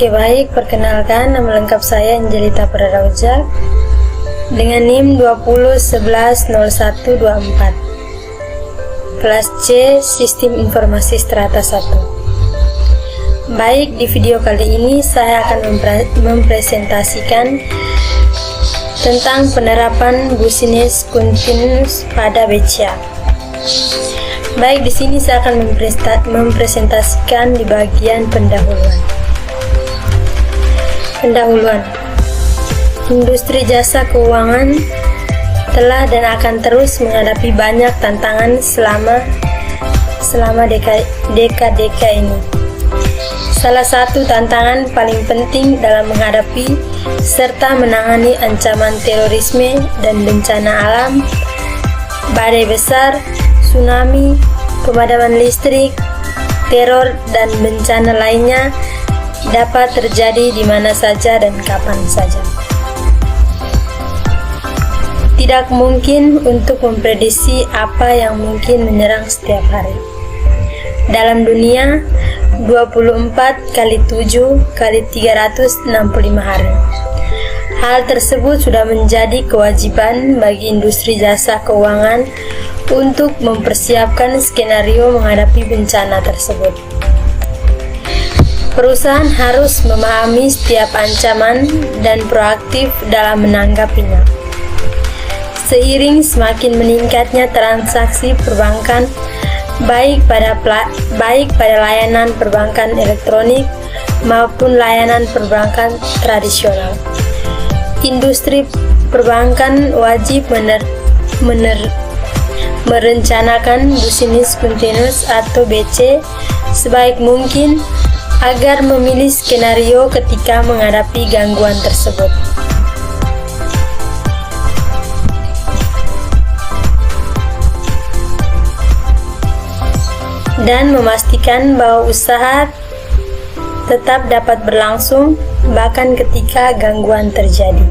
Oke baik, perkenalkan nama lengkap saya Angelita Pradauja dengan NIM 20110124 kelas C Sistem Informasi Strata 1. Baik, di video kali ini saya akan mempresentasikan tentang penerapan business continuous pada BCA. Baik, di sini saya akan mempresentasikan di bagian pendahuluan. Industri jasa keuangan telah dan akan terus menghadapi banyak tantangan selama dekade ini. Salah satu tantangan paling penting dalam menghadapi serta menangani ancaman terorisme dan bencana alam, badai besar, tsunami, pemadaman listrik, teror, dan bencana lainnya dapat terjadi di mana saja dan kapan saja. Tidak mungkin untuk memprediksi apa yang mungkin menyerang setiap hari. Dalam dunia, 24 kali 7 kali 365 hari. Hal tersebut sudah menjadi kewajiban bagi industri jasa keuangan untuk mempersiapkan skenario menghadapi bencana tersebut. Perusahaan harus memahami setiap ancaman dan proaktif dalam menanggapinya. Seiring semakin meningkatnya transaksi perbankan, baik pada layanan perbankan elektronik maupun layanan perbankan tradisional, industri perbankan wajib merencanakan business continuous atau BC sebaik mungkin agar memilih skenario ketika menghadapi gangguan tersebut. Dan memastikan bahwa usaha tetap dapat berlangsung bahkan ketika gangguan terjadi.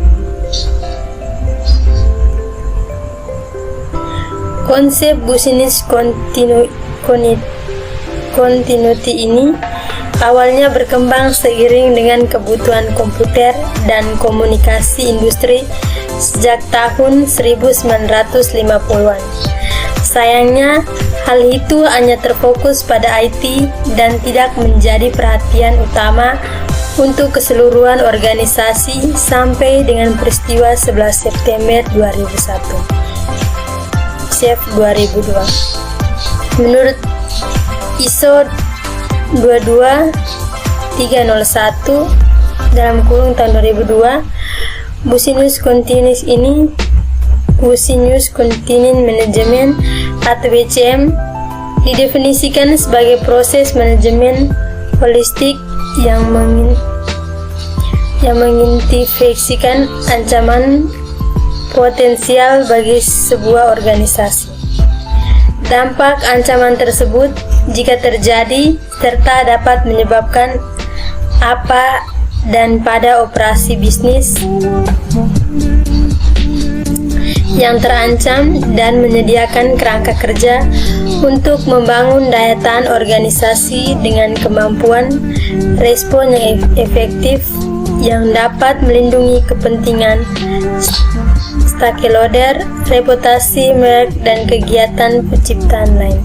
Konsep business continuity ini awalnya berkembang seiring dengan kebutuhan komputer dan komunikasi industri sejak tahun 1950-an. Sayangnya, hal itu hanya terfokus pada IT dan tidak menjadi perhatian utama untuk keseluruhan organisasi sampai dengan peristiwa 11 September 2001. 2002. Menurut ISO 22301 dalam kurung tahun 2002, Business Continuous Management atau BCM didefinisikan sebagai proses manajemen holistik yang mengidentifikasikan ancaman potensial bagi sebuah organisasi, dampak ancaman tersebut jika terjadi, serta dapat menyebabkan apa dan pada operasi bisnis yang terancam dan menyediakan kerangka kerja untuk membangun daya tahan organisasi dengan kemampuan respon yang efektif yang dapat melindungi kepentingan stakeholder, reputasi merek, dan kegiatan penciptaan lain.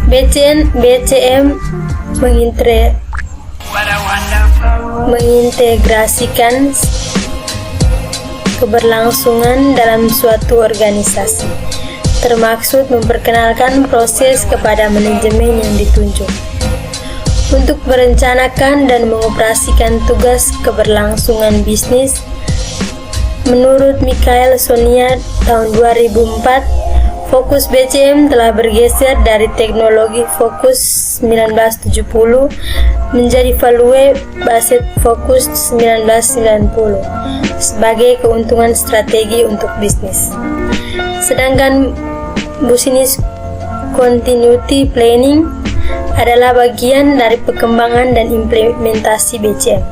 BCM mengintegrasikan keberlangsungan dalam suatu organisasi, termaksud memperkenalkan proses kepada manajemen yang ditunjuk untuk merencanakan dan mengoperasikan tugas keberlangsungan bisnis. Menurut Michael Sonia tahun 2004, fokus BCM telah bergeser dari teknologi fokus 1970 menjadi value based fokus 1990 sebagai keuntungan strategi untuk bisnis. Sedangkan business continuity planning adalah bagian dari perkembangan dan implementasi BCM.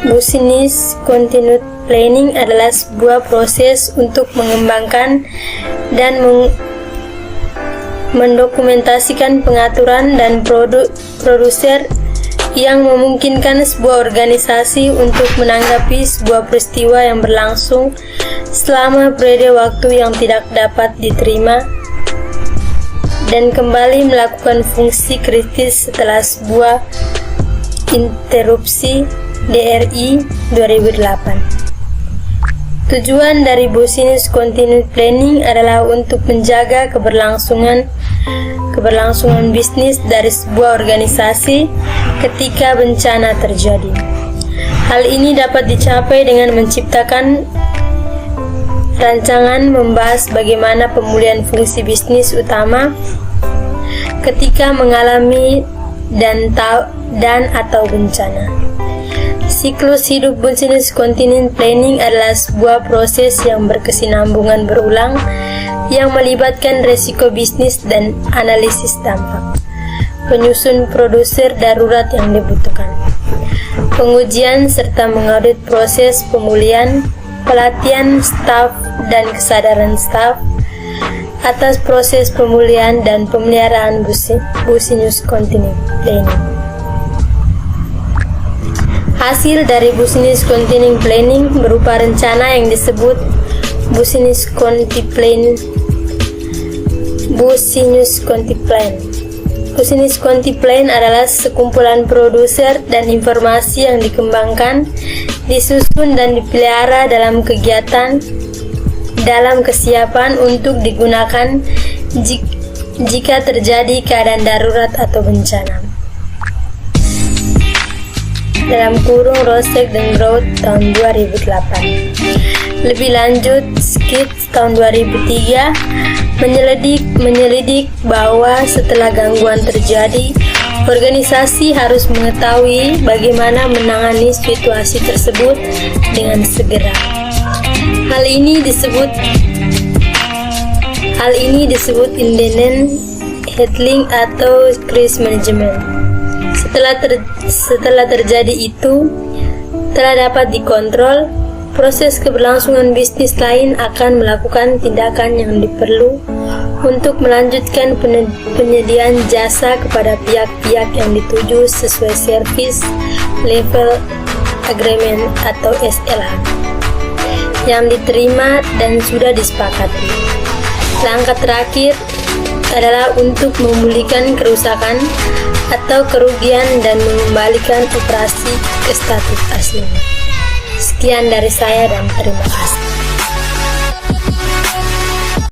Business continuity planning adalah sebuah proses untuk mengembangkan dan mendokumentasikan pengaturan dan produser yang memungkinkan sebuah organisasi untuk menanggapi sebuah peristiwa yang berlangsung selama periode waktu yang tidak dapat diterima dan kembali melakukan fungsi kritis setelah sebuah interupsi DRI 2008. Tujuan dari Business Continuity Planning adalah untuk menjaga keberlangsungan bisnis dari sebuah organisasi ketika bencana terjadi. Hal ini dapat dicapai dengan menciptakan rancangan membahas bagaimana pemulihan fungsi bisnis utama ketika mengalami dan atau bencana. Siklus hidup Business Continuity Planning adalah sebuah proses yang berkesinambungan berulang yang melibatkan resiko bisnis dan analisis dampak, penyusun produser darurat yang dibutuhkan, pengujian serta mengaudit proses pemulihan, pelatihan staf dan kesadaran staf atas proses pemulihan dan pemeliharaan Business Continuity Planning. Hasil dari Business Continuity Planning berupa rencana yang disebut Business Continuity Plan. Business Continuity Plan adalah sekumpulan produser dan informasi yang dikembangkan, disusun dan dipelihara dalam kesiapan untuk digunakan jika terjadi keadaan darurat atau bencana. (Rosek dan Growth tahun 2008). Lebih lanjut, Skits tahun 2003 menyelidik bahwa setelah gangguan terjadi, organisasi harus mengetahui bagaimana menangani situasi tersebut dengan segera. Hal ini disebut independent handling atau crisis management. Setelah terjadi itu telah dapat dikontrol, proses keberlangsungan bisnis lain akan melakukan tindakan yang diperlu untuk melanjutkan penyediaan jasa kepada pihak-pihak yang dituju sesuai Service Level Agreement atau SLA yang diterima dan sudah disepakati. Langkah terakhir adalah untuk memulihkan kerusakan atau kerugian dan mengembalikan operasi ke status aslinya. Sekian dari saya dan terima kasih.